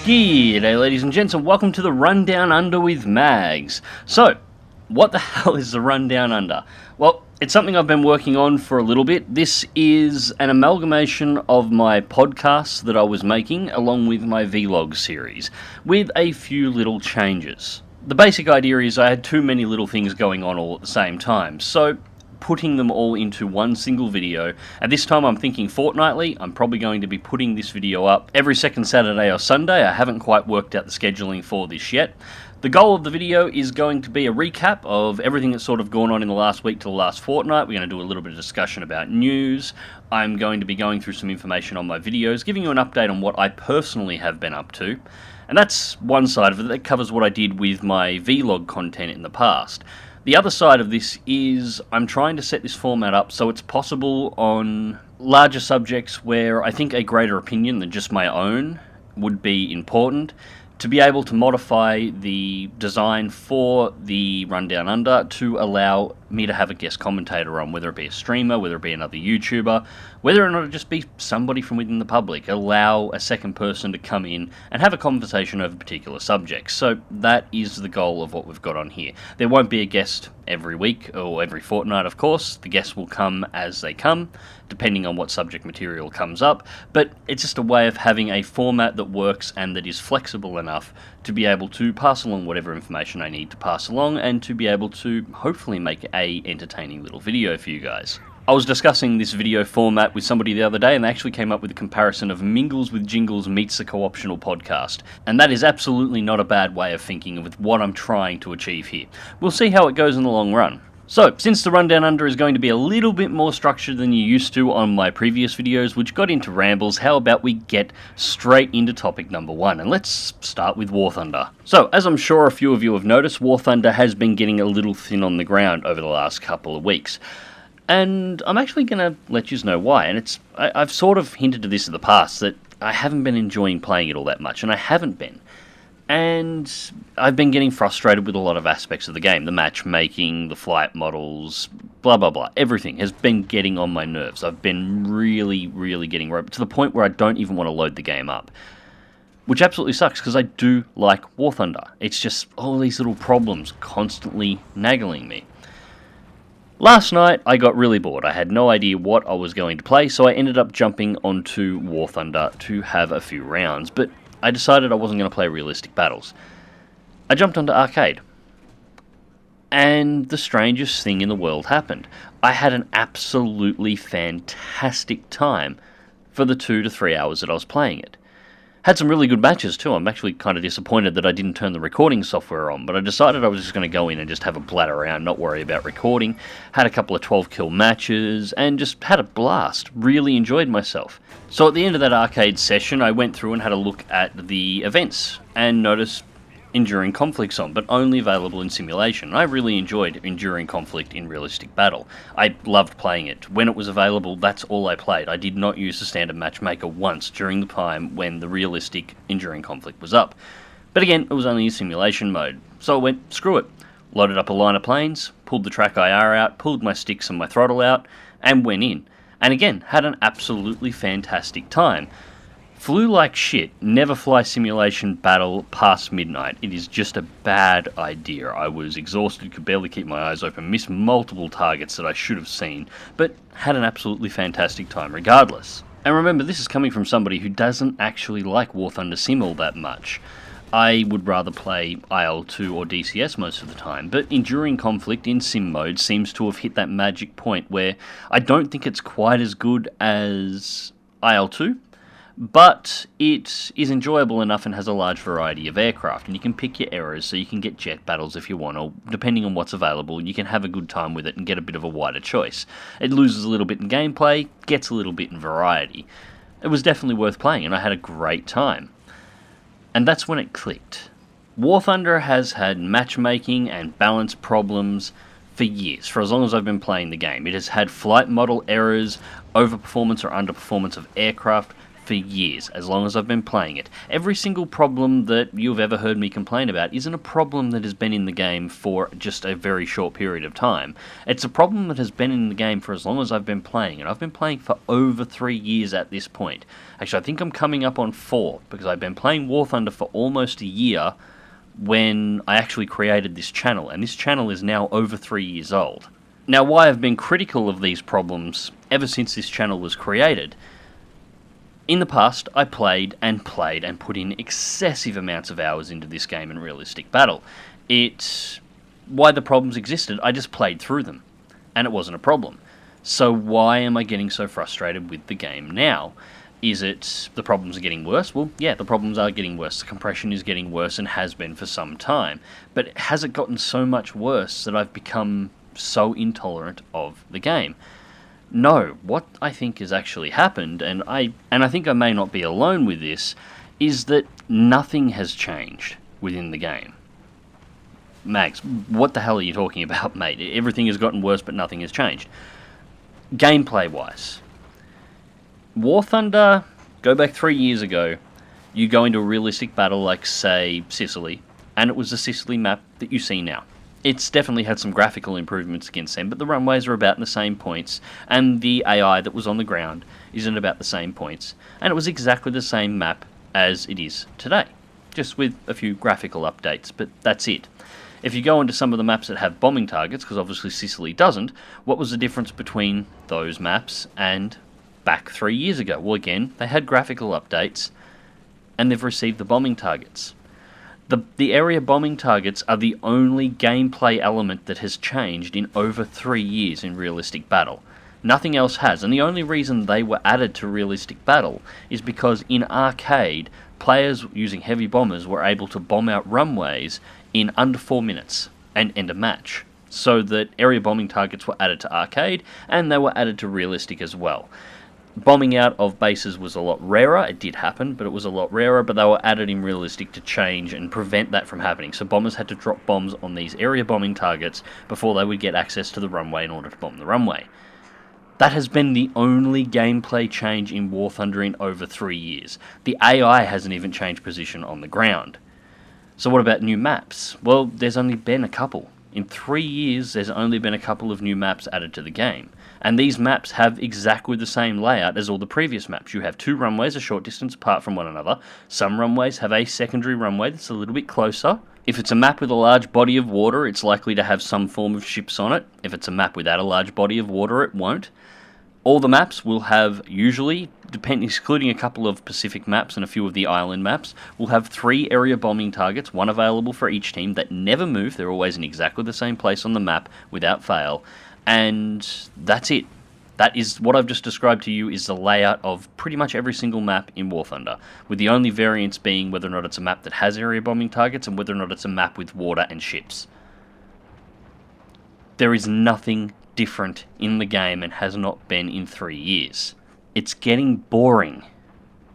G'day ladies and gents, and welcome to the Rundown Under with Mags. So, what the hell is the Rundown Under? Well, it's something I've been working on for a little bit. This is an amalgamation of my podcasts that I was making along with my vlog series, with a few little changes. The basic idea is I had too many little things going on all at the same time, so putting them all into one single video. At this time I'm thinking fortnightly. I'm probably going to be putting this video up every second Saturday or Sunday. I haven't quite worked out the scheduling for this yet. The goal of the video is going to be a recap of everything that's sort of gone on in the last week to the last fortnight. We're going to do a little bit of discussion about news. I'm going to be going through some information on my videos, giving you an update on what I personally have been up to. And that's one side of it. That covers what I did with my vlog content in the past. The other side of this is I'm trying to set this format up so it's possible on larger subjects where I think a greater opinion than just my own would be important, to be able to modify the design for the Rundown Under to allow me to have a guest commentator on, whether it be a streamer, whether it be another YouTuber, whether or not it just be somebody from within the public. Allow a second person to come in and have a conversation over particular subjects. So that is the goal of what we've got on here. There won't be a guest every week or every fortnight, of course. The guests will come as they come, depending on what subject material comes up, but it's just a way of having a format that works and that is flexible enough to be able to pass along whatever information I need to pass along and to be able to hopefully make a entertaining little video for you guys. I was discussing this video format with somebody the other day and they actually came up with a comparison of Mingles with Jingles meets the Co-optional podcast. And that is absolutely not a bad way of thinking with what I'm trying to achieve here. We'll see how it goes in the long run. So, since the Rundown Under is going to be a little bit more structured than you used to on my previous videos, which got into rambles, how about we get straight into topic number one, and let's start with War Thunder. So, as I'm sure a few of you have noticed, War Thunder has been getting a little thin on the ground over the last couple of weeks. And I'm actually going to let you know why, and I've sort of hinted to this in the past, that I haven't been enjoying playing it all that much, and I haven't been. And I've been getting frustrated with a lot of aspects of the game. The matchmaking, the flight models, blah, blah, blah. Everything has been getting on my nerves. I've been really, really getting roped to the point where I don't even want to load the game up. Which absolutely sucks, because I do like War Thunder. It's just all these little problems constantly nagging me. Last night, I got really bored. I had no idea what I was going to play, so I ended up jumping onto War Thunder to have a few rounds. But I decided I wasn't going to play realistic battles. I jumped onto arcade. And the strangest thing in the world happened. I had an absolutely fantastic time for the 2 to 3 hours that I was playing it. Had some really good matches too. I'm actually kind of disappointed that I didn't turn the recording software on, but I decided I was just going to go in and just have a bladder around, not worry about recording. Had a couple of 12-kill matches, and just had a blast. Really enjoyed myself. So at the end of that arcade session, I went through and had a look at the events, and noticed Enduring Conflict's on, but only available in simulation. I really enjoyed Enduring Conflict in realistic battle. I loved playing it. When it was available, that's all I played. I did not use the standard matchmaker once during the time when the realistic Enduring Conflict was up. But again, it was only in simulation mode. So I went, screw it. Loaded up a line of planes, pulled the track IR out, pulled my sticks and my throttle out, and went in. And again, had an absolutely fantastic time. Flew like shit. Never fly simulation battle past midnight. It is just a bad idea. I was exhausted, could barely keep my eyes open, missed multiple targets that I should have seen, but had an absolutely fantastic time regardless. And remember, this is coming from somebody who doesn't actually like War Thunder Sim all that much. I would rather play IL-2 or DCS most of the time, but Enduring Conflict in sim mode seems to have hit that magic point where I don't think it's quite as good as IL-2, but it is enjoyable enough and has a large variety of aircraft, and you can pick your errors, so you can get jet battles if you want, or depending on what's available, you can have a good time with it and get a bit of a wider choice. It loses a little bit in gameplay, gets a little bit in variety. It was definitely worth playing, and I had a great time. And that's when it clicked. War Thunder has had matchmaking and balance problems for years, for as long as I've been playing the game. It has had flight model errors, overperformance or underperformance of aircraft, for years, as long as I've been playing it. Every single problem that you've ever heard me complain about isn't a problem that has been in the game for just a very short period of time. It's a problem that has been in the game for as long as I've been playing, and I've been playing for over 3 years at this point. Actually, I think I'm coming up on 4, because I've been playing War Thunder for almost a year when I actually created this channel, and this channel is now over 3 years old. Now, why I've been critical of these problems ever since this channel was created, in the past I played and put in excessive amounts of hours into this game in realistic battle. Why the problems existed, I just played through them, and it wasn't a problem. So why am I getting so frustrated with the game now? Is it the problems are getting worse? Well, yeah, the problems are getting worse. The compression is getting worse and has been for some time. But has it gotten so much worse that I've become so intolerant of the game? No, what I think has actually happened, and I think I may not be alone with this, is that nothing has changed within the game. Mags, what the hell are you talking about, mate? Everything has gotten worse, but nothing has changed. Gameplay-wise, War Thunder, go back 3 years ago, you go into a realistic battle like, say, Sicily, and it was the Sicily map that you see now. It's definitely had some graphical improvements against them, but the runways are about in the same points, and the AI that was on the ground is in about the same points, and it was exactly the same map as it is today, just with a few graphical updates, but that's it. If you go into some of the maps that have bombing targets, because obviously Sicily doesn't, what was the difference between those maps and back 3 years ago? Well, again, they had graphical updates, and they've received the bombing targets. The area bombing targets are the only gameplay element that has changed in over 3 years in realistic battle. Nothing else has, and the only reason they were added to realistic battle is because in arcade, players using heavy bombers were able to bomb out runways in under 4 minutes and end a match. So that area bombing targets were added to arcade, and they were added to realistic as well. Bombing out of bases was a lot rarer. It did happen, but it was a lot rarer, but they were added in realistic to change and prevent that from happening. So bombers had to drop bombs on these area bombing targets before they would get access to the runway in order to bomb the runway. That has been the only gameplay change in War Thunder in over 3 years. The AI hasn't even changed position on the ground. So what about new maps? Well, there's only been a couple. In 3 years, there's only been a couple of new maps added to the game. And these maps have exactly the same layout as all the previous maps. You have 2 runways a short distance apart from one another. Some runways have a secondary runway that's a little bit closer. If it's a map with a large body of water, it's likely to have some form of ships on it. If it's a map without a large body of water, it won't. All the maps will have, usually, excluding a couple of Pacific maps and a few of the island maps, will have 3 area bombing targets, 1 available for each team, that never move. They're always in exactly the same place on the map without fail. And that's it. That is what I've just described to you is the layout of pretty much every single map in War Thunder, with the only variance being whether or not it's a map that has area bombing targets and whether or not it's a map with water and ships. There is nothing different in the game and has not been in 3 years. It's getting boring.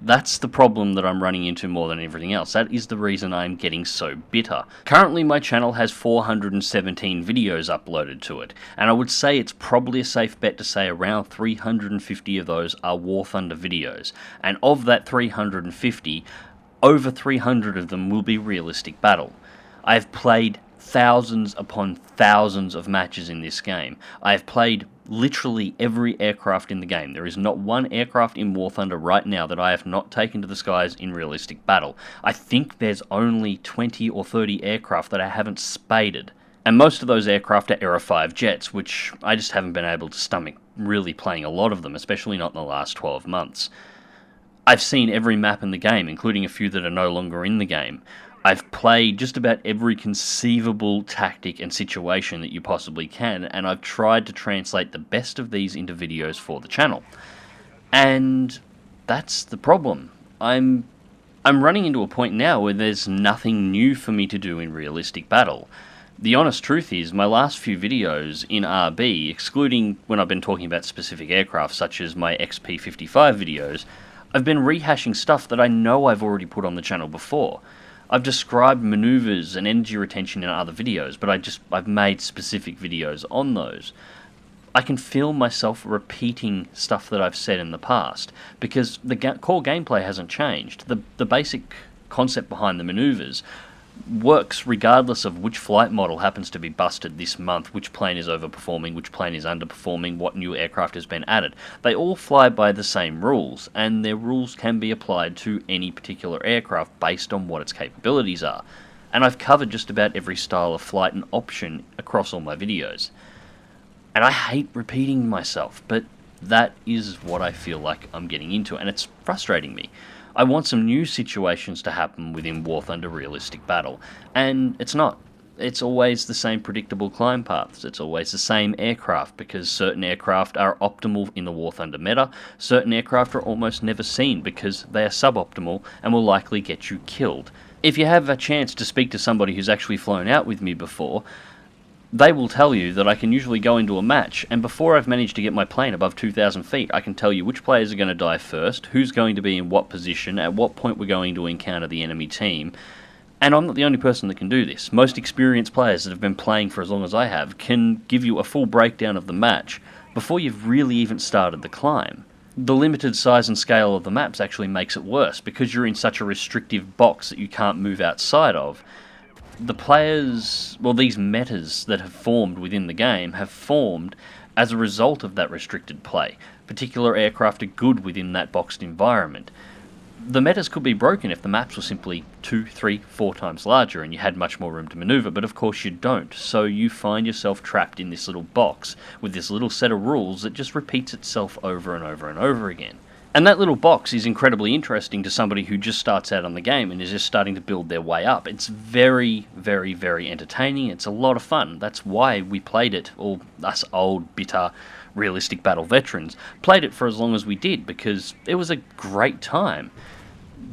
That's the problem that I'm running into more than everything else. That is the reason I'm getting so bitter. Currently my channel has 417 videos uploaded to it, and I would say it's probably a safe bet to say around 350 of those are War Thunder videos, and of that 350, over 300 of them will be realistic battle. I've played thousands upon thousands of matches in this game. I have played literally every aircraft in the game. There is not one aircraft in War Thunder right now that I have not taken to the skies in realistic battle. I think there's only 20 or 30 aircraft that I haven't spaded. And most of those aircraft are Era 5 jets, which I just haven't been able to stomach really playing a lot of them, especially not in the last 12 months. I've seen every map in the game, including a few that are no longer in the game. I've played just about every conceivable tactic and situation that you possibly can, and I've tried to translate the best of these into videos for the channel. And that's the problem. I'm running into a point now where there's nothing new for me to do in realistic battle. The honest truth is, my last few videos in RB, excluding when I've been talking about specific aircraft such as my XP55 videos, I've been rehashing stuff that I know I've already put on the channel before. I've described maneuvers and energy retention in other videos, but I've made specific videos on those. I can feel myself repeating stuff that I've said in the past, because the core gameplay hasn't changed. The basic concept behind the maneuvers works regardless of which flight model happens to be busted this month, which plane is overperforming, which plane is underperforming, what new aircraft has been added. They all fly by the same rules, and their rules can be applied to any particular aircraft based on what its capabilities are. And I've covered just about every style of flight and option across all my videos. And I hate repeating myself, but that is what I feel like I'm getting into, and it's frustrating me. I want some new situations to happen within War Thunder Realistic Battle, and it's not. It's always the same predictable climb paths, it's always the same aircraft, because certain aircraft are optimal in the War Thunder meta, certain aircraft are almost never seen because they are suboptimal and will likely get you killed. If you have a chance to speak to somebody who's actually flown out with me before, they will tell you that I can usually go into a match, and before I've managed to get my plane above 2,000 feet, I can tell you which players are going to die first, who's going to be in what position, at what point we're going to encounter the enemy team. And I'm not the only person that can do this. Most experienced players that have been playing for as long as I have can give you a full breakdown of the match before you've really even started the climb. The limited size and scale of the maps actually makes it worse, because you're in such a restrictive box that you can't move outside of. The players, well, these metas that have formed within the game have formed as a result of that restricted play. Particular aircraft are good within that boxed environment. The metas could be broken if the maps were simply 2, 3, 4 times larger and you had much more room to maneuver, but of course you don't. So you find yourself trapped in this little box with this little set of rules that just repeats itself over and over and over again. And that little box is incredibly interesting to somebody who just starts out on the game and is just starting to build their way up. It's very, very, very entertaining. It's a lot of fun. That's why we played it, all us old, bitter, realistic battle veterans, played it for as long as we did, because it was a great time.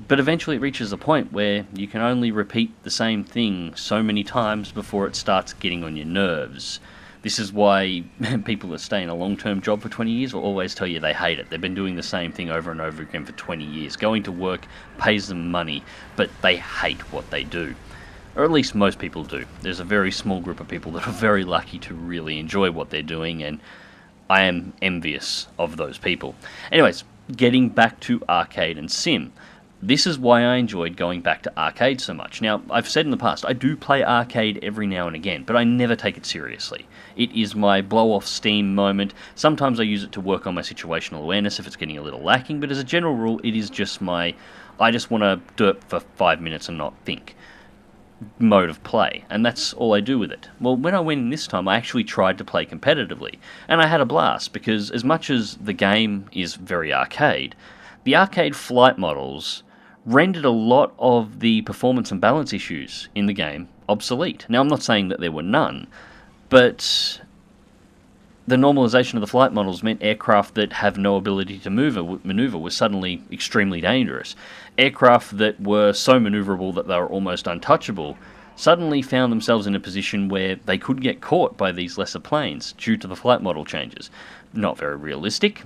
But eventually it reaches a point where you can only repeat the same thing so many times before it starts getting on your nerves. This is why people that stay in a long-term job for 20 years will always tell you they hate it. They've been doing the same thing over and over again for 20 years. Going to work pays them money, but they hate what they do. Or at least most people do. There's a very small group of people that are very lucky to really enjoy what they're doing, and I am envious of those people. Anyways, getting back to arcade and sim. This is why I enjoyed going back to arcade so much. Now, I've said in the past, I do play arcade every now and again, but I never take it seriously. It is my blow-off steam moment. Sometimes I use it to work on my situational awareness if it's getting a little lacking, but as a general rule, it is just my, I just want to do it for 5 minutes and not think mode of play, and that's all I do with it. Well, when I went in this time, I actually tried to play competitively, and I had a blast, because as much as the game is very arcade, the arcade flight models rendered a lot of the performance and balance issues in the game obsolete. Now, I'm not saying that there were none, but the normalization of the flight models meant aircraft that have no ability to maneuver were suddenly extremely dangerous. Aircraft that were so maneuverable that they were almost untouchable suddenly found themselves in a position where they could get caught by these lesser planes due to the flight model changes. Not very realistic,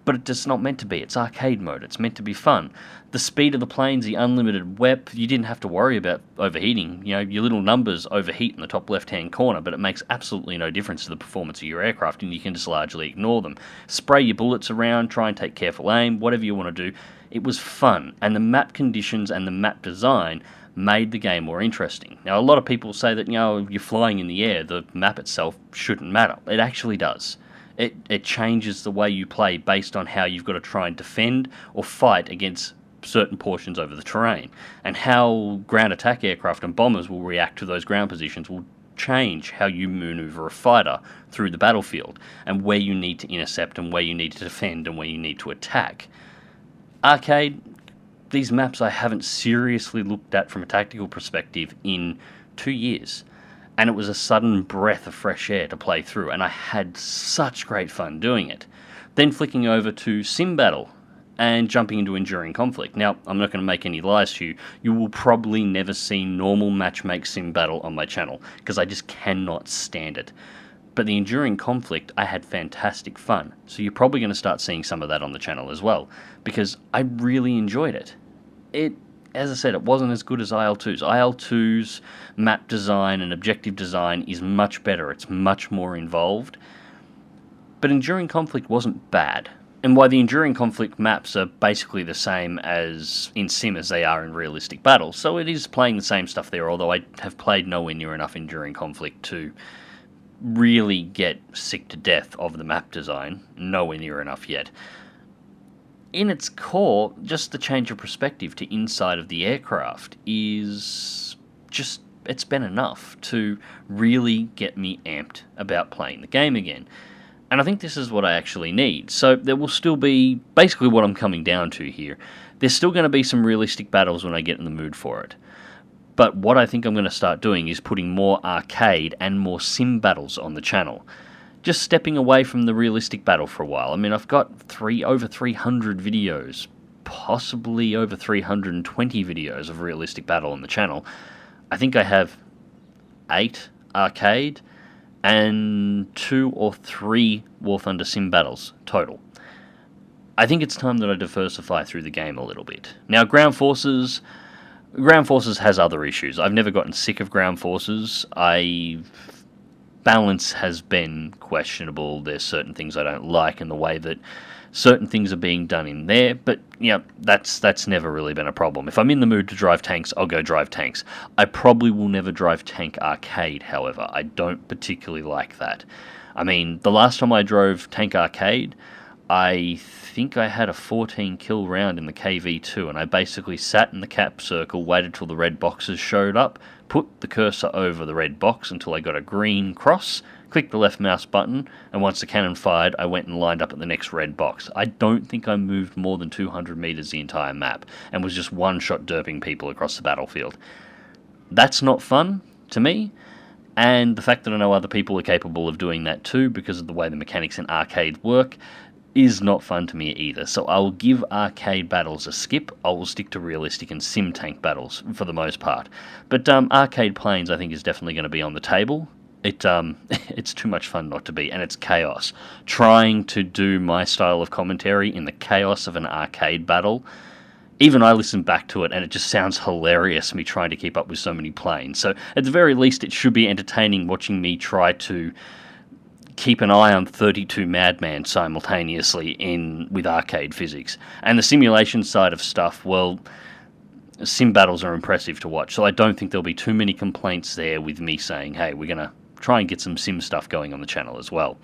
but it's just not meant to be. It's arcade mode. It's meant to be fun. The speed of the planes, the unlimited WEP, you didn't have to worry about overheating. You know, your little numbers overheat in the top left-hand corner, but it makes absolutely no difference to the performance of your aircraft, and you can just largely ignore them. Spray your bullets around, try and take careful aim, whatever you want to do. It was fun, and the map conditions and the map design made the game more interesting. Now, a lot of people say that, you know, you're flying in the air, the map itself shouldn't matter. It actually does. It changes the way you play based on how you've got to try and defend or fight against certain portions over the terrain. And how ground attack aircraft and bombers will react to those ground positions will change how you maneuver a fighter through the battlefield, and where you need to intercept and where you need to defend and where you need to attack. Arcade, these maps I haven't seriously looked at from a tactical perspective in 2 years. And it was a sudden breath of fresh air to play through, and I had such great fun doing it. Then flicking over to Sim Battle and jumping into Enduring Conflict. Now, I'm not going to make any lies to you. You will probably never see normal matchmake Sim Battle on my channel, because I just cannot stand it. But the Enduring Conflict, I had fantastic fun. So you're probably going to start seeing some of that on the channel as well, because I really enjoyed it. As I said, it wasn't as good as IL-2's. IL-2's map design and objective design is much better. It's much more involved. but Enduring Conflict wasn't bad. And why the Enduring Conflict maps are basically the same as in Sim as they are in Realistic Battle, so it is playing the same stuff there, although I have played nowhere near enough Enduring Conflict to really get sick to death of the map design, nowhere near enough yet. In its core, just the change of perspective to inside of the aircraft is just, it's been enough to really get me amped about playing the game again. And I think this is what I actually need. So there will still be, basically what I'm coming down to here, there's still going to be some realistic battles when I get in the mood for it. But what I think I'm going to start doing is putting more arcade and more sim battles on the channel. Just stepping away from the realistic battle for a while. I mean, I've got over 300 videos, possibly over 320 videos of realistic battle on the channel. I think I have 8 arcade and 2 or 3 War Thunder sim battles total. I think it's time that I diversify through the game a little bit. Now, Ground Forces has other issues. I've never gotten sick of Ground Forces. Balance has been questionable. There's certain things I don't like in the way that certain things are being done in there, but yeah, that's never really been a problem. If I'm in the mood to drive tanks, I'll go drive tanks. I probably will never drive Tank Arcade, however. I don't particularly like that. I mean, the last time I drove Tank Arcade, I think I had a 14 kill round in the KV2, and I basically sat in the cap circle, waited till the red boxes showed up, put the cursor over the red box until I got a green cross, clicked the left mouse button, and once the cannon fired, I went and lined up at the next red box. I don't think I moved more than 200 meters the entire map, and was just one-shot derping people across the battlefield. That's not fun to me, and the fact that I know other people are capable of doing that too, because of the way the mechanics in arcade work, is not fun to me either. So I will give arcade battles a skip. I will stick to realistic and sim tank battles for the most part. But arcade planes I think is definitely going to be on the table. It's too much fun not to be, and it's chaos. Trying to do my style of commentary in the chaos of an arcade battle, even I listen back to it and it just sounds hilarious, me trying to keep up with so many planes. So at the very least it should be entertaining watching me try to keep an eye on 32 madmen simultaneously with arcade physics. And the simulation side of stuff, well, sim battles are impressive to watch, so I don't think there'll be too many complaints there with me saying, hey, we're going to try and get some sim stuff going on the channel as well.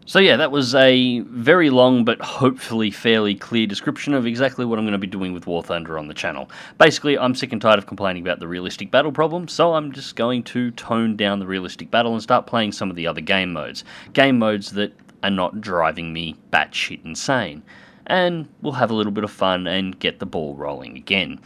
So yeah, that was a very long but hopefully fairly clear description of exactly what I'm going to be doing with War Thunder on the channel. Basically, I'm sick and tired of complaining about the realistic battle problem, so I'm just going to tone down the realistic battle and start playing some of the other game modes. Game modes that are not driving me batshit insane. And we'll have a little bit of fun and get the ball rolling again.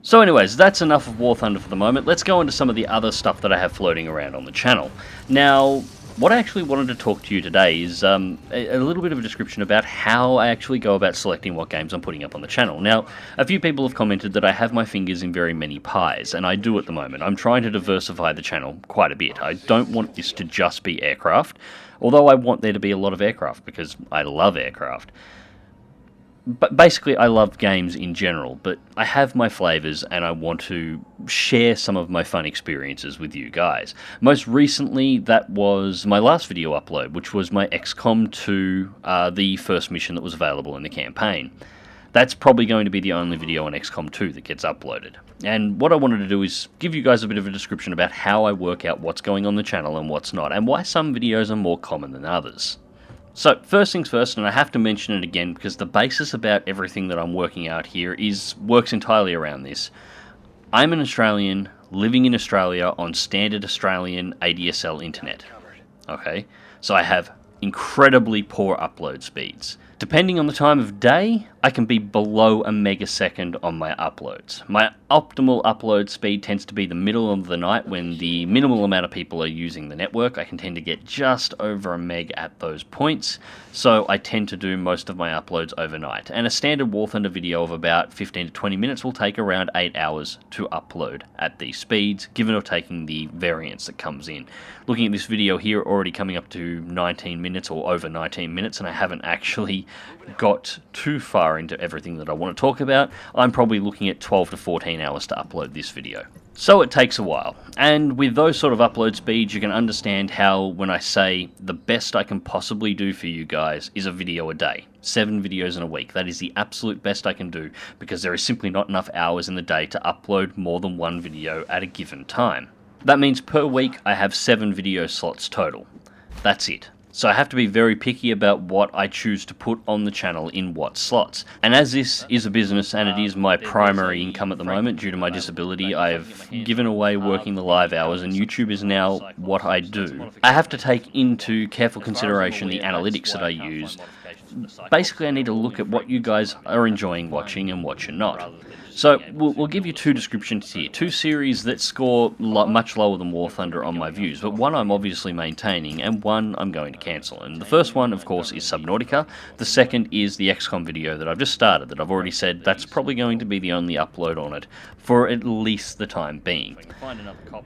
So anyways, that's enough of War Thunder for the moment. Let's go into some of the other stuff that I have floating around on the channel. Now, what I actually wanted to talk to you today is a little bit of a description about how I actually go about selecting what games I'm putting up on the channel. Now, a few people have commented that I have my fingers in very many pies, and I do at the moment. I'm trying to diversify the channel quite a bit. I don't want this to just be aircraft, although I want there to be a lot of aircraft because I love aircraft. But basically, I love games in general, but I have my flavours and I want to share some of my fun experiences with you guys. Most recently, that was my last video upload, which was my XCOM2, the first mission that was available in the campaign. That's probably going to be the only video on XCOM2 that gets uploaded. And what I wanted to do is give you guys a bit of a description about how I work out what's going on the channel and what's not, and why some videos are more common than others. So, first things first, and I have to mention it again because the basis about everything that I'm working out here works entirely around this. I'm an Australian living in Australia on standard Australian ADSL internet. Okay, so I have incredibly poor upload speeds. Depending on the time of day, I can be below a megasecond on my uploads. My optimal upload speed tends to be the middle of the night when the minimal amount of people are using the network. I can tend to get just over a meg at those points, so I tend to do most of my uploads overnight. And a standard War Thunder video of about 15 to 20 minutes will take around 8 hours to upload at these speeds, given or taking the variance that comes in. Looking at this video here, already coming up to 19 minutes or over 19 minutes, and I haven't actually got too far into everything that I want to talk about. I'm probably looking at 12 to 14 hours to upload this video. So it takes a while, and with those sort of upload speeds you can understand how when I say the best I can possibly do for you guys is a video a day. 7 videos in a week. That is the absolute best I can do because there is simply not enough hours in the day to upload more than one video at a given time. That means per week I have 7 video slots total. That's it. So I have to be very picky about what I choose to put on the channel in what slots. And as this is a business and it is my primary income at the moment due to my disability, I have given away working the live hours and YouTube is now what I do. I have to take into careful consideration the analytics that I use. Basically I need to look at what you guys are enjoying watching and what you're not. So we'll give you 2 descriptions here, 2 series that score much lower than War Thunder on my views, but one I'm obviously maintaining and one I'm going to cancel. And the first one, of course, is Subnautica. The second is the XCOM video that I've just started, that I've already said that's probably going to be the only upload on it for at least the time being.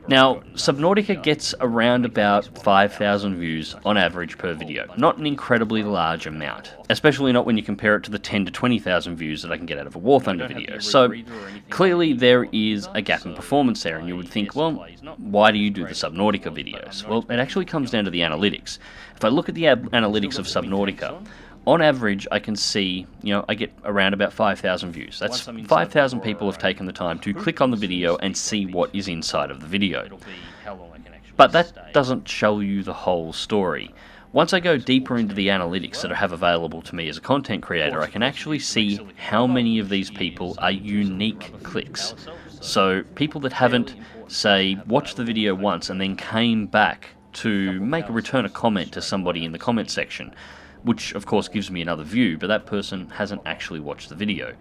Now, Subnautica gets around about 5,000 views on average per video, not an incredibly large amount, especially not when you compare it to the 10 to 20,000 views that I can get out of a War Thunder video. So clearly there is a gap in performance there, and you would think, well, why do you do the Subnautica videos? Well, it actually comes down to the analytics. If I look at the analytics of Subnautica, on average I can see, I get around about 5,000 views. That's 5,000 people have taken the time to click on the video and see what is inside of the video. But that doesn't show you the whole story. Once I go deeper into the analytics that I have available to me as a content creator, I can actually see how many of these people are unique clicks. So people that haven't, say, watched the video once and then came back to make a return a comment to somebody in the comment section, which of course gives me another view, but that person hasn't actually watched the video.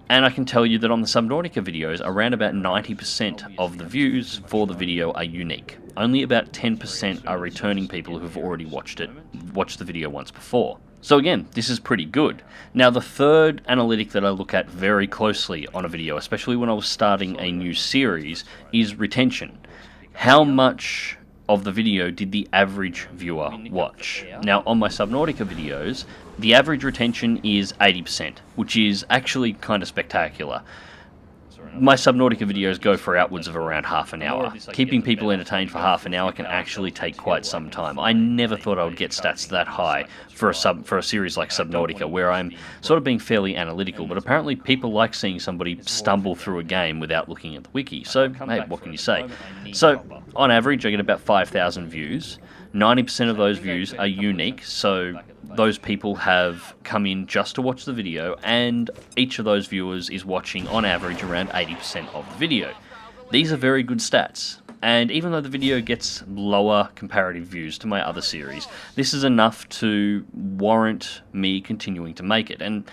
And I can tell you that on the Subnautica videos, around about 90% of the views for the video are unique. Only about 10% are returning people who have already watched the video once before. So again, this is pretty good. Now the third analytic that I look at very closely on a video, especially when I was starting a new series, is retention. How much of the video did the average viewer watch? Now on my Subnautica videos, the average retention is 80%, which is actually kind of spectacular. My Subnautica videos go for outwards of around half an hour. Keeping people entertained for half an hour can actually take quite some time. I never thought I would get stats that high for a series like Subnautica, where I'm sort of being fairly analytical, but apparently people like seeing somebody stumble through a game without looking at the wiki. So, hey, what can you say? So, on average, I get about 5,000 views. 90% of those views are unique, so those people have come in just to watch the video, and each of those viewers is watching on average around 80% of the video. These are very good stats, and even though the video gets lower comparative views to my other series, this is enough to warrant me continuing to make it. And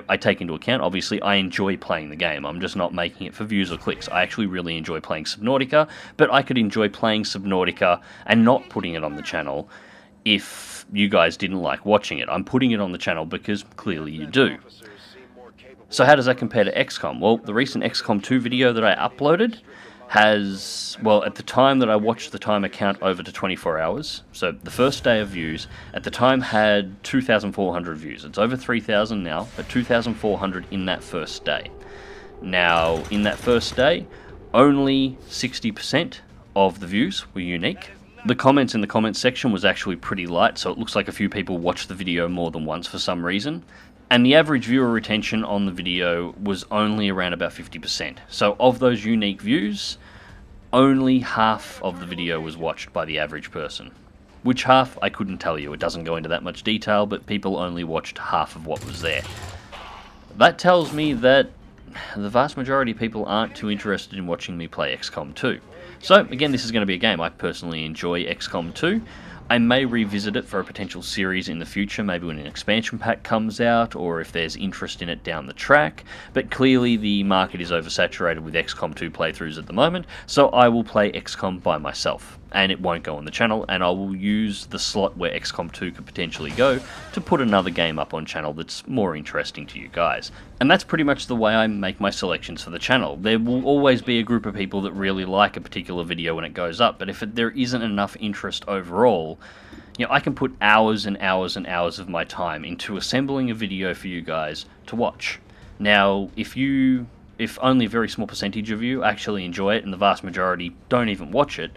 I take into account, obviously, I enjoy playing the game. I'm just not making it for views or clicks. I actually really enjoy playing Subnautica, but I could enjoy playing Subnautica and not putting it on the channel if you guys didn't like watching it. I'm putting it on the channel because clearly you do. So how does that compare to XCOM? Well, the recent XCOM2 video that I uploaded has, well, at the time that I watched the timer count over to 24 hours, so the first day of views, at the time had 2,400 views. It's over 3,000 now, but 2,400 in that first day. Now, in that first day, only 60% of the views were unique. The comments in the comments section was actually pretty light, so it looks like a few people watched the video more than once for some reason. And the average viewer retention on the video was only around about 50%. So of those unique views, only half of the video was watched by the average person. Which half, I couldn't tell you. It doesn't go into that much detail, but people only watched half of what was there. That tells me that the vast majority of people aren't too interested in watching me play XCOM2. So, again, this is going to be a game. I personally enjoy XCOM2. I may revisit it for a potential series in the future, maybe when an expansion pack comes out, or if there's interest in it down the track, but clearly the market is oversaturated with XCOM 2 playthroughs at the moment, so I will play XCOM by myself, and it won't go on the channel, and I will use the slot where XCOM 2 could potentially go to put another game up on channel that's more interesting to you guys. And that's pretty much the way I make my selections for the channel. There will always be a group of people that really like a particular video when it goes up, but if there isn't enough interest overall, I can put hours and hours and hours of my time into assembling a video for you guys to watch. Now, if you if only a very small percentage of you actually enjoy it and the vast majority don't even watch it,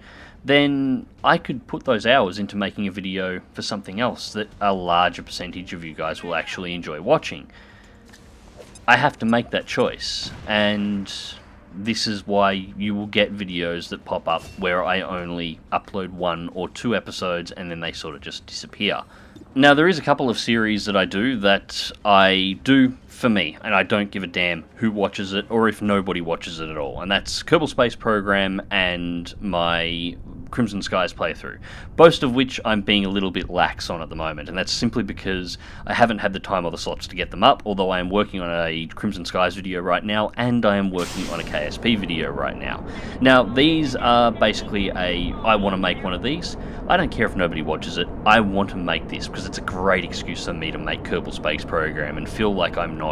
then I could put those hours into making a video for something else that a larger percentage of you guys will actually enjoy watching. I have to make that choice, and this is why you will get videos that pop up where I only upload 1 or 2 episodes and then they sort of just disappear. Now, there is a couple of series that I do for me, and I don't give a damn who watches it or if nobody watches it at all, and that's Kerbal Space Program and my Crimson Skies playthrough, both of which I'm being a little bit lax on at the moment, and that's simply because I haven't had the time or the slots to get them up, although I am working on a Crimson Skies video right now, and I am working on a KSP video right now. Now, these are basically I want to make one of these. I don't care if nobody watches it, I want to make this, because it's a great excuse for me to make Kerbal Space Program and feel like I'm not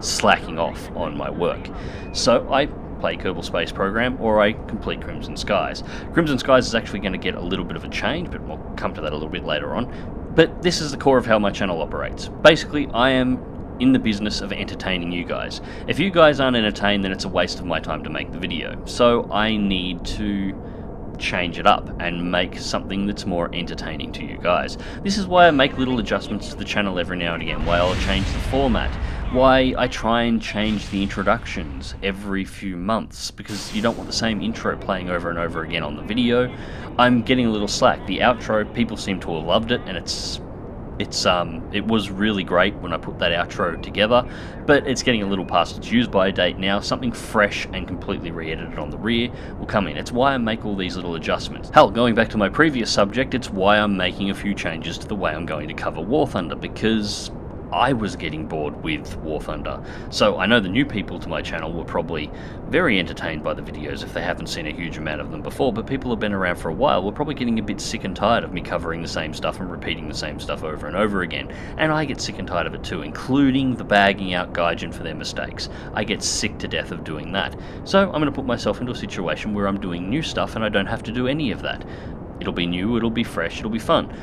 slacking off on my work. So I play Kerbal Space Program, or I complete Crimson Skies. Crimson Skies is actually going to get a little bit of a change, but we'll come to that a little bit later on. But this is the core of how my channel operates. Basically, I am in the business of entertaining you guys. If you guys aren't entertained, then it's a waste of my time to make the video. So I need to change it up and make something that's more entertaining to you guys. This is why I make little adjustments to the channel every now and again, why I'll change the format, why I try and change the introductions every few months, because you don't want the same intro playing over and over again on the video. I'm getting a little slack. The outro, people seem to have loved it, and it was really great when I put that outro together, but it's getting a little past its use-by date now. Something fresh and completely re-edited on the rear will come in. It's why I make all these little adjustments. Hell, going back to my previous subject, it's why I'm making a few changes to the way I'm going to cover War Thunder, because I was getting bored with War Thunder. So I know the new people to my channel were probably very entertained by the videos if they haven't seen a huge amount of them before, but people who have been around for a while were probably getting a bit sick and tired of me covering the same stuff and repeating the same stuff over and over again. And I get sick and tired of it too, including the bagging out Gaijin for their mistakes. I get sick to death of doing that. So I'm going to put myself into a situation where I'm doing new stuff and I don't have to do any of that. It'll be new, it'll be fresh, it'll be fun.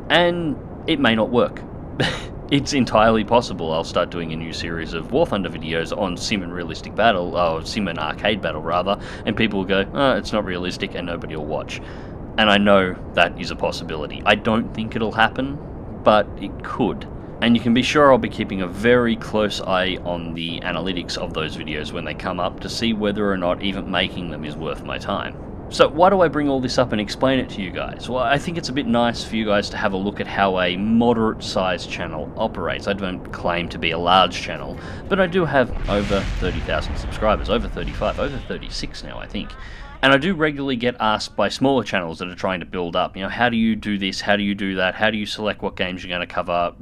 And it may not work. It's entirely possible I'll start doing a new series of War Thunder videos on Sim and Realistic Battle, or Sim and Arcade Battle rather, and people will go, oh, it's not realistic, and nobody will watch. And I know that is a possibility. I don't think it'll happen, but it could. And you can be sure I'll be keeping a very close eye on the analytics of those videos when they come up to see whether or not even making them is worth my time. So why do I bring all this up and explain it to you guys? Well, I think it's a bit nice for you guys to have a look at how a moderate-sized channel operates. I don't claim to be a large channel, but I do have over 30,000 subscribers, over 35, over 36 now, I think. And I do regularly get asked by smaller channels that are trying to build up, how do you do this, how do you do that, how do you select what games you're going to cover,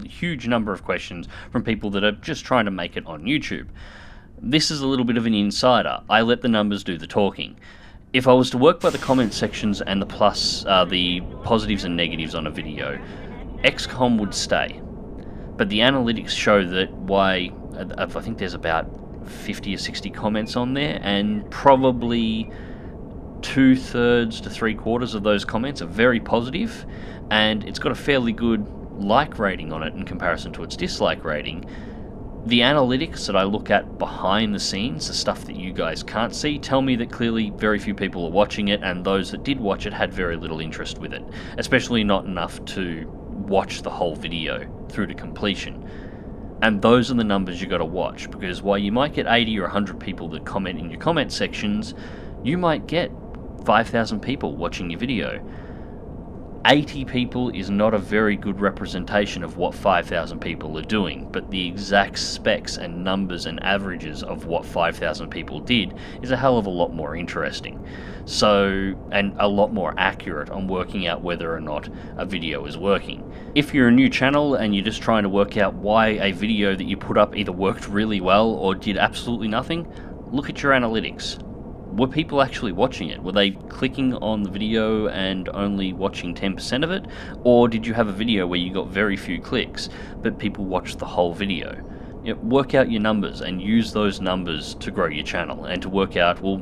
huge number of questions from people that are just trying to make it on YouTube. This is a little bit of an insider. I let the numbers do the talking. If I was to work by the comment sections and the positives and negatives on a video, XCOM would stay. But the analytics show that I think there's about 50 or 60 comments on there, and probably 2/3 to 3/4 of those comments are very positive, and it's got a fairly good like rating on it in comparison to its dislike rating. The analytics that I look at behind the scenes, the stuff that you guys can't see, tell me that clearly very few people are watching it, and those that did watch it had very little interest with it, especially not enough to watch the whole video through to completion. And those are the numbers you got to watch, because while you might get 80 or 100 people that comment in your comment sections, you might get 5,000 people watching your video. 80 people is not a very good representation of what 5,000 people are doing, but the exact specs and numbers and averages of what 5,000 people did is a hell of a lot more interesting. So, and a lot more accurate on working out whether or not a video is working. If you're a new channel and you're just trying to work out why a video that you put up either worked really well or did absolutely nothing, look at your analytics. Were people actually watching it? Were they clicking on the video and only watching 10% of it? Or did you have a video where you got very few clicks, but people watched the whole video? Work out your numbers and use those numbers to grow your channel and to work out, well,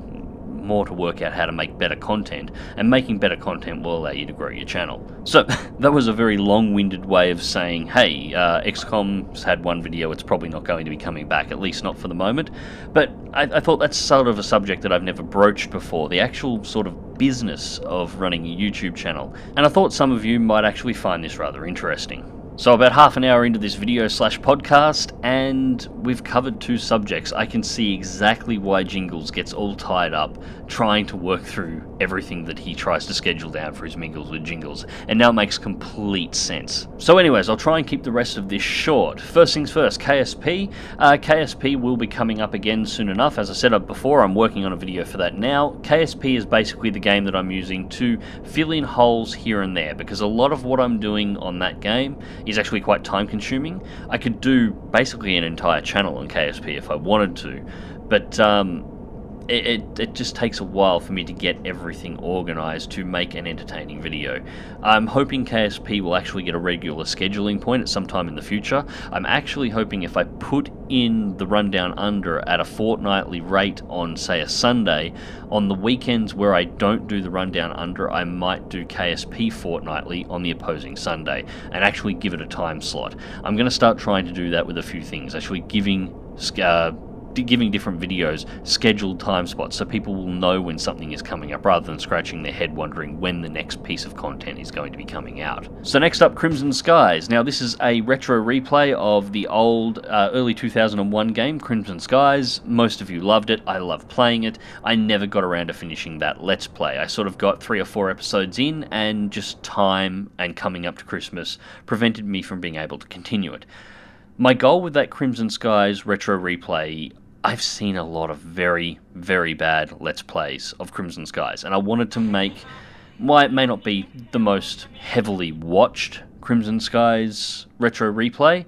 more to work out how to make better content, and making better content will allow you to grow your channel. So that was a very long-winded way of saying, hey, XCOM's had one video, it's probably not going to be coming back, at least not for the moment. But I thought that's sort of a subject that I've never broached before, the actual sort of business of running a YouTube channel, and I thought some of you might actually find this rather interesting. So about half an hour into this video slash podcast, and we've covered two subjects. I can see exactly why Jingles gets all tied up trying to work through everything that he tries to schedule down for his mingles with Jingles, and now it makes complete sense. So anyways, I'll try and keep the rest of this short. First things first, KSP. KSP will be coming up again soon enough. As I said before, I'm working on a video for that now. KSP is basically the game that I'm using to fill in holes here and there, because a lot of what I'm doing on that game is actually quite time consuming. I could do basically an entire channel on KSP if I wanted to, but it just takes a while for me to get everything organized to make an entertaining video. I'm hoping KSP will actually get a regular scheduling point at some time in the future. I'm actually hoping if I put in the rundown under at a fortnightly rate on, say, a Sunday, on the weekends where I don't do the rundown under, I might do KSP fortnightly on the opposing Sunday and actually give it a time slot. I'm going to start trying to do that with a few things, actually giving different videos scheduled time spots so people will know when something is coming up rather than scratching their head wondering when the next piece of content is going to be coming out. So next up, Crimson Skies. Now this is a retro replay of the old early 2001 game Crimson Skies. Most of you loved it. I love playing it. I never got around to finishing that Let's Play. I sort of got 3 or 4 episodes in, and just time and coming up to Christmas prevented me from being able to continue it. My goal with that Crimson Skies retro replay, I've seen a lot of very, very bad Let's Plays of Crimson Skies, and I wanted to make, why it may not be the most heavily watched Crimson Skies retro replay,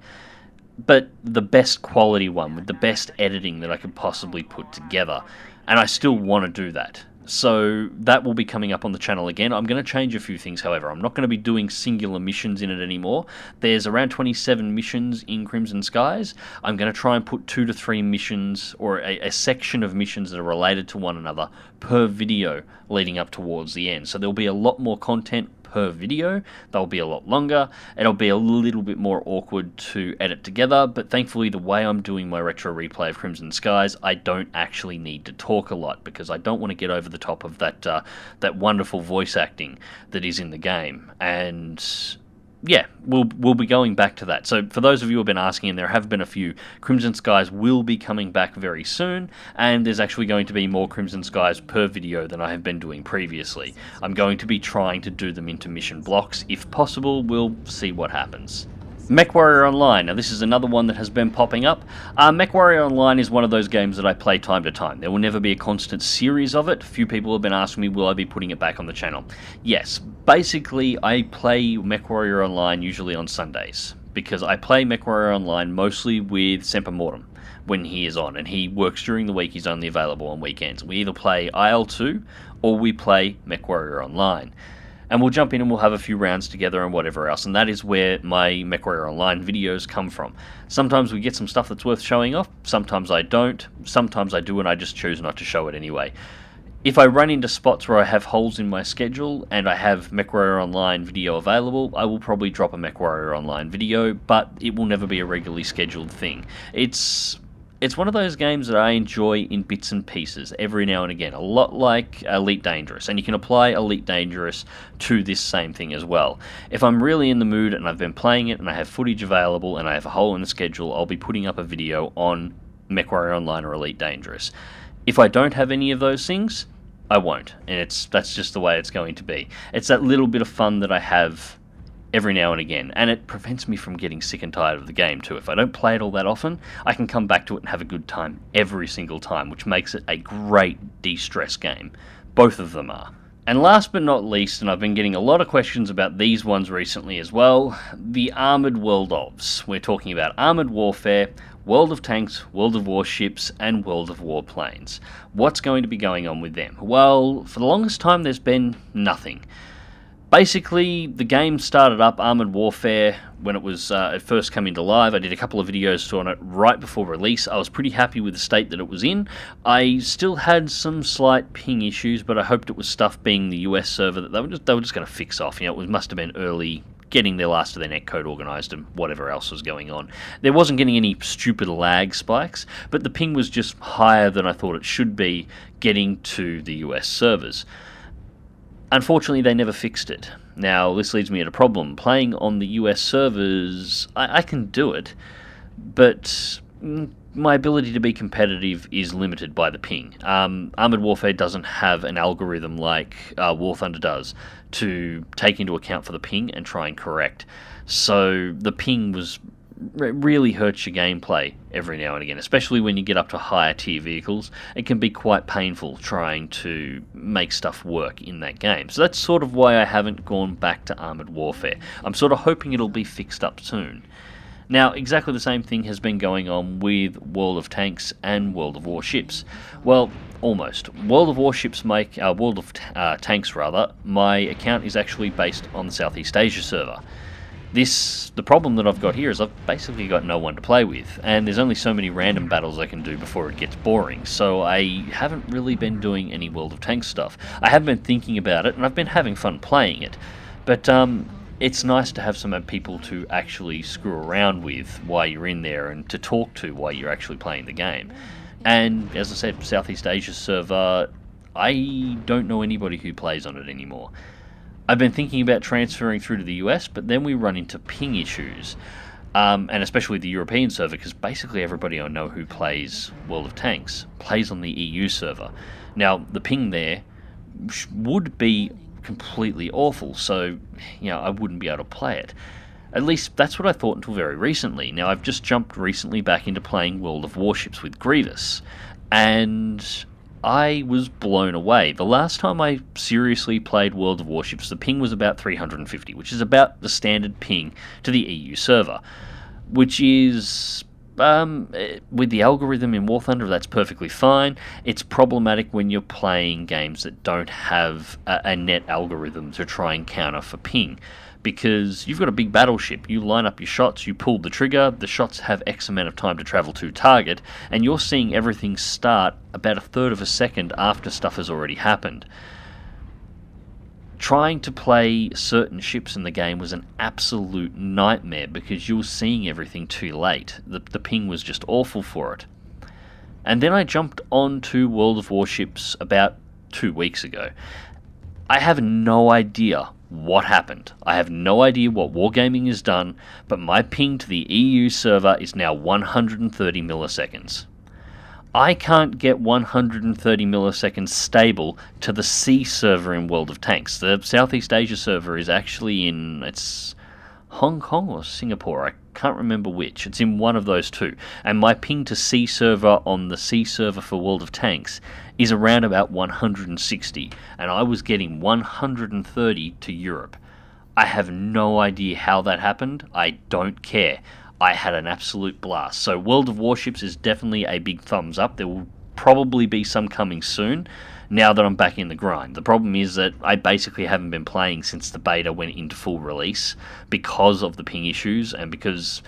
but the best quality one with the best editing that I could possibly put together, and I still want to do that. So that will be coming up on the channel again. I'm going to change a few things, however. I'm not going to be doing singular missions in it anymore. There's around 27 missions in Crimson Skies. I'm going to try and put 2 to 3 missions, or a section of missions that are related to one another per video leading up towards the end. So there'll be a lot more content per video. They'll be a lot longer. It'll be a little bit more awkward to edit together, but thankfully the way I'm doing my retro replay of Crimson Skies, I don't actually need to talk a lot, because I don't want to get over the top of that wonderful voice acting that is in the game. And yeah, we'll be going back to that. So for those of you who have been asking, and there have been a few, Crimson Skies will be coming back very soon, and there's actually going to be more Crimson Skies per video than I have been doing previously. I'm going to be trying to do them into mission blocks. If possible, we'll see what happens. MechWarrior Online. Now this is another one that has been popping up. MechWarrior Online is one of those games that I play time to time. There will never be a constant series of it. A few people have been asking me, will I be putting it back on the channel? Yes. Basically, I play MechWarrior Online usually on Sundays, because I play MechWarrior Online mostly with SemperMortem when he is on, and he works during the week. He's only available on weekends. We either play IL2 or we play MechWarrior Online. And we'll jump in and we'll have a few rounds together and whatever else, and that is where my MechWarrior Online videos come from. Sometimes we get some stuff that's worth showing off, sometimes I don't, sometimes I do and I just choose not to show it anyway. If I run into spots where I have holes in my schedule and I have MechWarrior Online video available, I will probably drop a MechWarrior Online video, but it will never be a regularly scheduled thing. It's one of those games that I enjoy in bits and pieces every now and again, a lot like Elite Dangerous, and you can apply Elite Dangerous to this same thing as well. If I'm really in the mood and I've been playing it and I have footage available and I have a hole in the schedule, I'll be putting up a video on MechWarrior Online or Elite Dangerous. If I don't have any of those things, I won't, and that's just the way it's going to be. It's that little bit of fun that I have every now and again, and it prevents me from getting sick and tired of the game too. If I don't play it all that often, I can come back to it and have a good time every single time, which makes it a great de-stress game. Both of them are. And last but not least, and I've been getting a lot of questions about these ones recently as well, the Armoured World ofs. We're talking about Armoured Warfare, World of Tanks, World of Warships, and World of Warplanes. What's going to be going on with them? Well, for the longest time there's been nothing. Basically, the game started up, Armored Warfare, when it was it first came into live. I did a couple of videos on it right before release. I was pretty happy with the state that it was in. I still had some slight ping issues, but I hoped it was stuff being the US server that they were just going to fix off. You know, it must have been early, getting their last of their netcode organised and whatever else was going on. There wasn't getting any stupid lag spikes, but the ping was just higher than I thought it should be getting to the US servers. Unfortunately, they never fixed it. Now, this leads me at a problem. Playing on the US servers, I can do it, but my ability to be competitive is limited by the ping. Armored Warfare doesn't have an algorithm like War Thunder does to take into account for the ping and try and correct. So the ping really hurts your gameplay every now and again, especially when you get up to higher tier vehicles. It can be quite painful trying to make stuff work in that game. So that's sort of why I haven't gone back to Armored Warfare. I'm sort of hoping it'll be fixed up soon. Now, exactly the same thing has been going on with World of Tanks and World of Warships. Well, almost. World of Warships World of Tanks rather, my account is actually based on the Southeast Asia server. The problem that I've got here is I've basically got no one to play with, and there's only so many random battles I can do before it gets boring, so I haven't really been doing any World of Tanks stuff. I have been thinking about it, and I've been having fun playing it, but it's nice to have some people to actually screw around with while you're in there, and to talk to while you're actually playing the game. And, as I said, Southeast Asia server, I don't know anybody who plays on it anymore. I've been thinking about transferring through to the US, but then we run into ping issues, and especially the European server, because basically everybody I know who plays World of Tanks plays on the EU server. Now, the ping there would be completely awful, so I wouldn't be able to play it. At least that's what I thought until very recently. Now, I've just jumped recently back into playing World of Warships with Grievous, and I was blown away. The last time I seriously played World of Warships, the ping was about 350, which is about the standard ping to the EU server, which is, with the algorithm in War Thunder, that's perfectly fine. It's problematic when you're playing games that don't have a net algorithm to try and counter for ping, because you've got a big battleship, you line up your shots, you pull the trigger, the shots have X amount of time to travel to target, and you're seeing everything start about a third of a second after stuff has already happened. Trying to play certain ships in the game was an absolute nightmare because you were seeing everything too late. The ping was just awful for it. And then I jumped onto World of Warships about 2 weeks ago. I have no idea what happened. I have no idea what Wargaming has done, but my ping to the EU server is now 130 milliseconds. I can't get 130 milliseconds stable to the C server in World of Tanks. The Southeast Asia server is actually it's Hong Kong or Singapore, I can't remember which. It's in one of those two. And my ping to C server on the C server for World of Tanks is around about 160, and I was getting 130 to Europe. I have no idea how that happened. I don't care. I had an absolute blast. So World of Warships is definitely a big thumbs up. There will probably be some coming soon now that I'm back in the grind. The problem is that I basically haven't been playing since the beta went into full release because of the ping issues, and because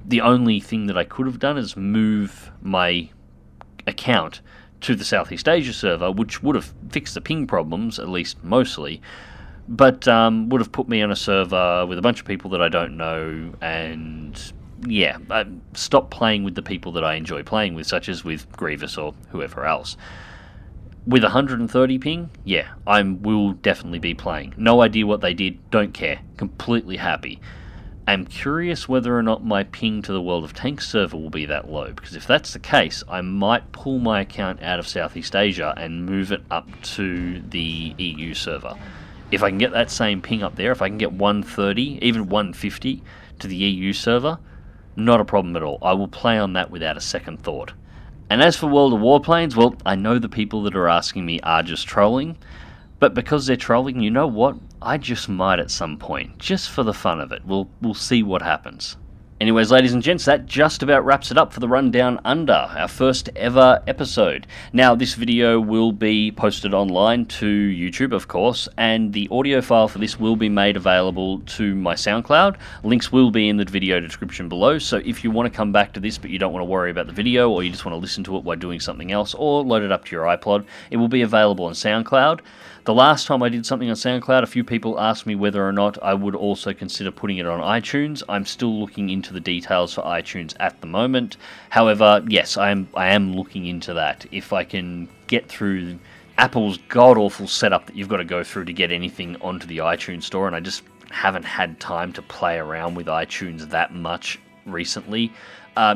the only thing that I could have done is move my account to the Southeast Asia server, which would have fixed the ping problems, at least mostly, but would have put me on a server with a bunch of people that I don't know, and yeah, I stopped playing with the people that I enjoy playing with, such as with Grievous or whoever else. With 130 ping, yeah, I will definitely be playing. No idea what they did, don't care, completely happy. I'm curious whether or not my ping to the World of Tanks server will be that low, because if that's the case, I might pull my account out of Southeast Asia and move it up to the EU server. If I can get that same ping up there, if I can get 130, even 150 to the EU server, not a problem at all. I will play on that without a second thought. And as for World of Warplanes, well, I know the people that are asking me are just trolling, but because they're trolling, you know what? I just might at some point, just for the fun of it. We'll see what happens. Anyways, ladies and gents, that just about wraps it up for the Rundown Under, our first ever episode. Now, this video will be posted online to YouTube, of course, and the audio file for this will be made available to my SoundCloud. Links will be in the video description below, so if you want to come back to this but you don't want to worry about the video, or you just want to listen to it while doing something else, or load it up to your iPod, it will be available on SoundCloud. The last time I did something on SoundCloud, a few people asked me whether or not I would also consider putting it on iTunes. I'm still looking into the details for iTunes at the moment. However, yes, I am looking into that. If I can get through Apple's god-awful setup that you've got to go through to get anything onto the iTunes store, and I just haven't had time to play around with iTunes that much recently.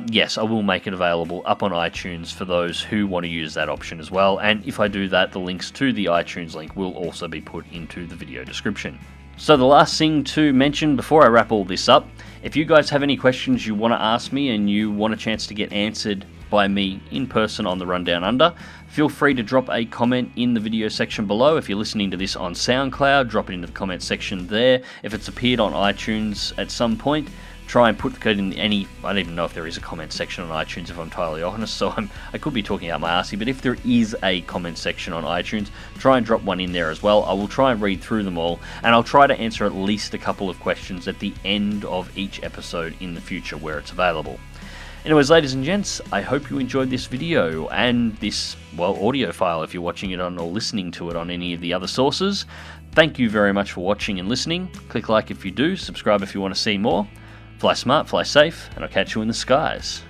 Yes, I will make it available up on iTunes for those who want to use that option as well, and if I do that, the links to the iTunes link will also be put into the video description. So the last thing to mention before I wrap all this up, if you guys have any questions you want to ask me and you want a chance to get answered by me in person on the Rundown Under, feel free to drop a comment in the video section below. If you're listening to this on SoundCloud, drop it into the comment section there. If it's appeared on iTunes at some point, try and put the code in any, I don't even know if there is a comment section on iTunes if I'm entirely honest, so I could be talking out my arsey, but if there is a comment section on iTunes, try and drop one in there as well. I will try and read through them all, and I'll try to answer at least a couple of questions at the end of each episode in the future where it's available. Anyways, ladies and gents, I hope you enjoyed this video and this, well, audio file if you're watching it on or listening to it on any of the other sources. Thank you very much for watching and listening. Click like if you do, subscribe if you want to see more. Fly smart, fly safe, and I'll catch you in the skies.